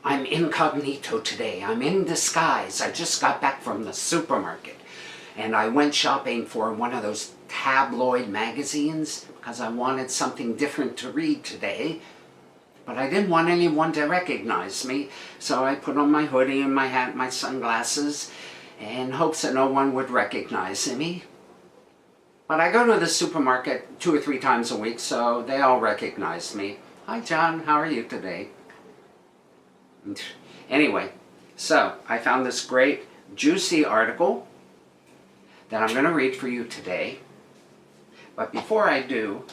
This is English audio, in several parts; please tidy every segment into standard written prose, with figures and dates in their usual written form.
I'm incognito today. I'm in disguise. I just got back from the supermarket and I went shopping for one of those tabloid magazines because I wanted something different to read today. But I didn't want anyone to recognize me, so I put on my hoodie and my hat and my sunglasses in hopes that no one would recognize me. But I go to the supermarket 2 or 3 times a week, so they all recognize me. Hi John, how are you today? Anyway, so I found this great juicy article that I'm going to read for you today. But before I do,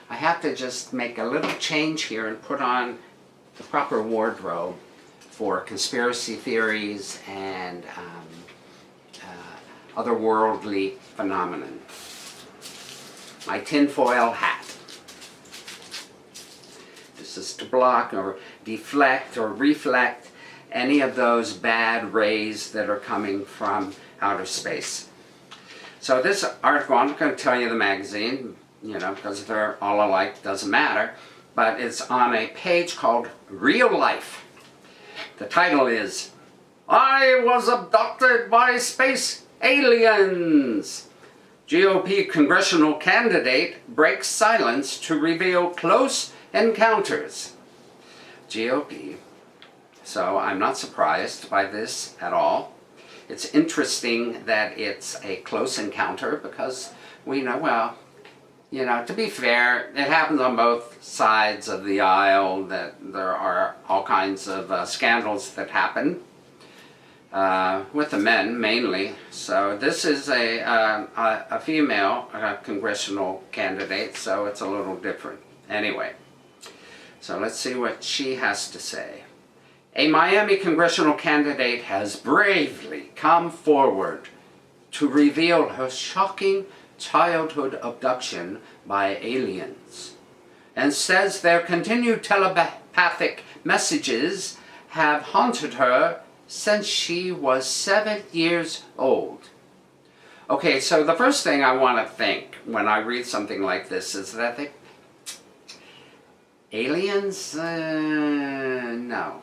I have to just make a little change here and put on the proper wardrobe for conspiracy theories and otherworldly phenomenon. My tinfoil hat. This is to block or deflect or reflect any of those bad rays that are coming from outer space. So this article, I'm not going to tell you the magazine, because they're all alike, doesn't matter, but it's on a page called Real Life. The title is, I was abducted by space aliens. GOP congressional candidate breaks silence to reveal close encounters. GOP. So I'm not surprised by this at all. It's interesting that it's a close encounter because we know, well, to be fair, it happens on both sides of the aisle that there are all kinds of scandals that happen with the men mainly. So this is a female congressional candidate, so it's a little different. Anyway, so let's see what she has to say. A Miami congressional candidate has bravely come forward to reveal her shocking childhood abduction by aliens, and says their continued telepathic messages have haunted her since she was 7 years old. Okay, so the first thing I want to think when I read something like this is that aliens? No.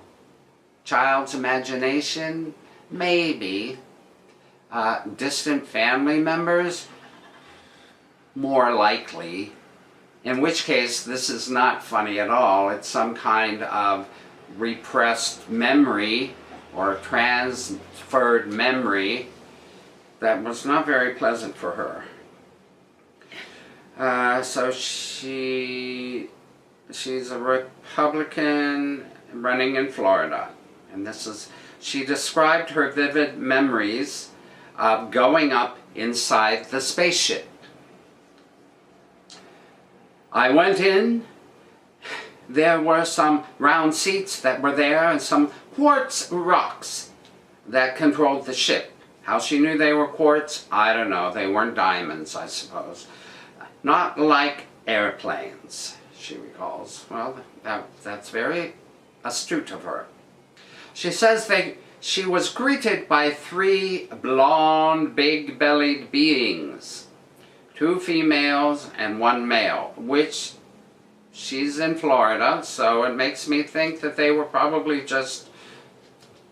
Child's imagination? Maybe. Distant family members? More likely. In which case, this is not funny at all. It's some kind of repressed memory or transferred memory that was not very pleasant for her. So she's a Republican running in Florida. And she described her vivid memories of going up inside the spaceship. I went in, there were some round seats that were there and some quartz rocks that controlled the ship. How she knew they were quartz, I don't know. They weren't diamonds, I suppose. Not like airplanes, she recalls. Well, that's very astute of her. She says she was greeted by 3 blonde, big-bellied beings. 2 females and 1 male, which she's in Florida, so it makes me think that they were probably just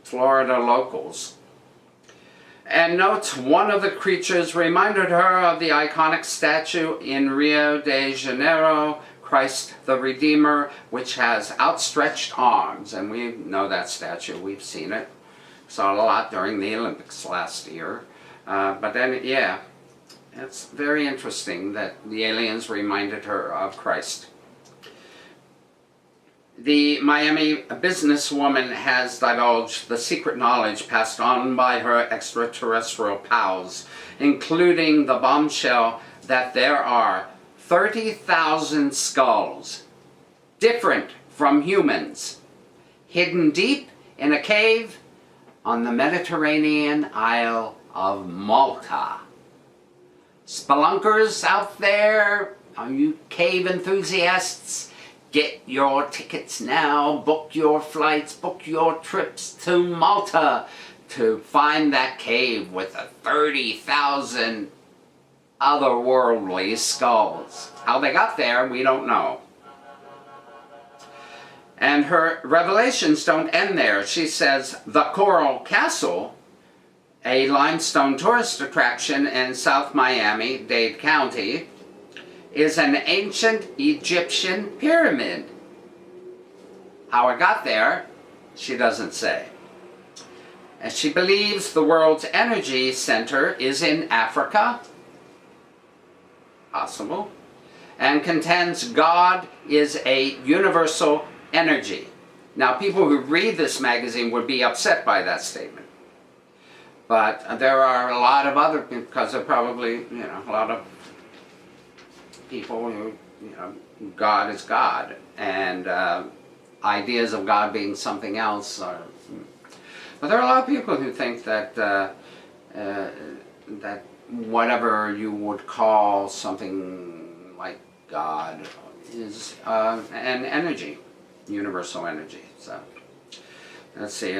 Florida locals. And notes one of the creatures reminded her of the iconic statue in Rio de Janeiro, Christ the Redeemer, which has outstretched arms. And we know that statue, we've seen it. Saw it a lot during the Olympics last year. But then, yeah, it's very interesting that the aliens reminded her of Christ. The Miami businesswoman has divulged the secret knowledge passed on by her extraterrestrial pals, including the bombshell that there are 30,000 skulls, different from humans, hidden deep in a cave on the Mediterranean Isle of Malta. Spelunkers out there, you cave enthusiasts, get your tickets now, book your flights, book your trips to Malta to find that cave with the 30,000 otherworldly skulls. How they got there, we don't know. And And her revelations don't end there. She says the Coral Castle, a limestone tourist attraction in South Miami-Dade County, is an ancient Egyptian pyramid. How it got there, she doesn't say. And she believes the world's energy center is in Africa, possible, and contends God is a universal energy. Now, people who read this magazine would be upset by that statement. But there are a lot of other, because there are probably, a lot of people who, God is God. And ideas of God being something else are... But there are a lot of people who think that that whatever you would call something like God is an energy, universal energy. So let's see,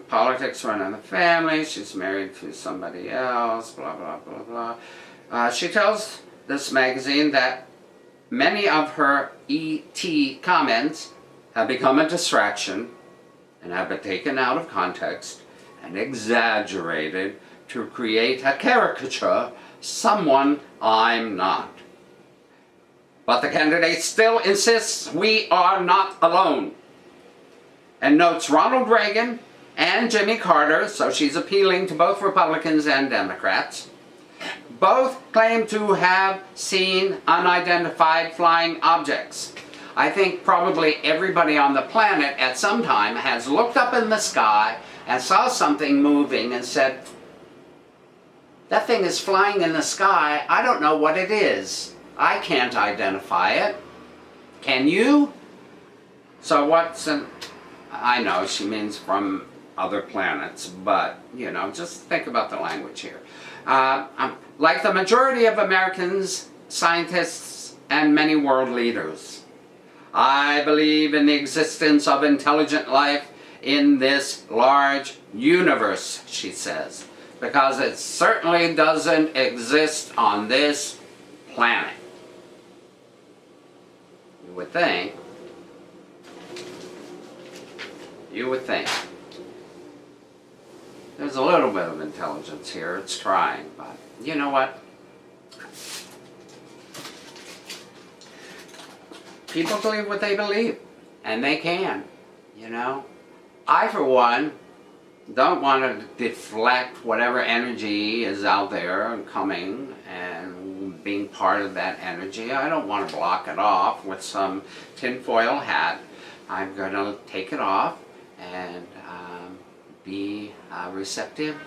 politics run in the family. She's married to somebody else. Blah blah blah blah. She tells this magazine that many of her ET comments have become a distraction and have been taken out of context and exaggerated to create a caricature, someone I'm not. But the candidate still insists we are not alone, and notes Ronald Reagan and Jimmy Carter, so she's appealing to both Republicans and Democrats. Both claim to have seen unidentified flying objects. I think probably everybody on the planet at some time has looked up in the sky and saw something moving and said, that thing is flying in the sky, I don't know what it is. I can't identify it. Can you? So I know she means from other planets, but, just think about the language here. Like the majority of Americans, scientists, and many world leaders, I believe in the existence of intelligent life in this large universe, she says, because it certainly doesn't exist on this planet. You would think. There's a little bit of intelligence here. It's trying, but you know what? People believe what they believe, and they can, I, for one, don't want to deflect whatever energy is out there and coming and being part of that energy. I don't want to block it off with some tinfoil hat. I'm going to take it off and be a receptive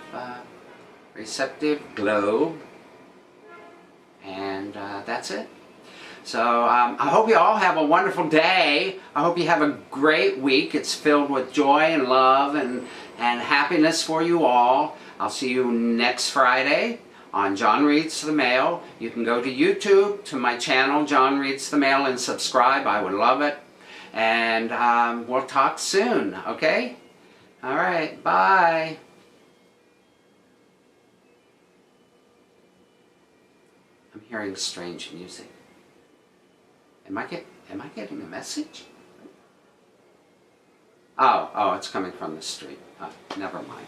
globe, and that's it. So I hope you all have a wonderful day. I hope you have a great week. It's filled with joy and love and happiness for you all. I'll see you next Friday on John Reads the Mail. You can go to YouTube, to my channel, John Reads the Mail, and subscribe. I would love it. And we'll talk soon, okay? All right, bye. I'm hearing strange music. Am I getting a message? Oh, it's coming from the street. Never mind.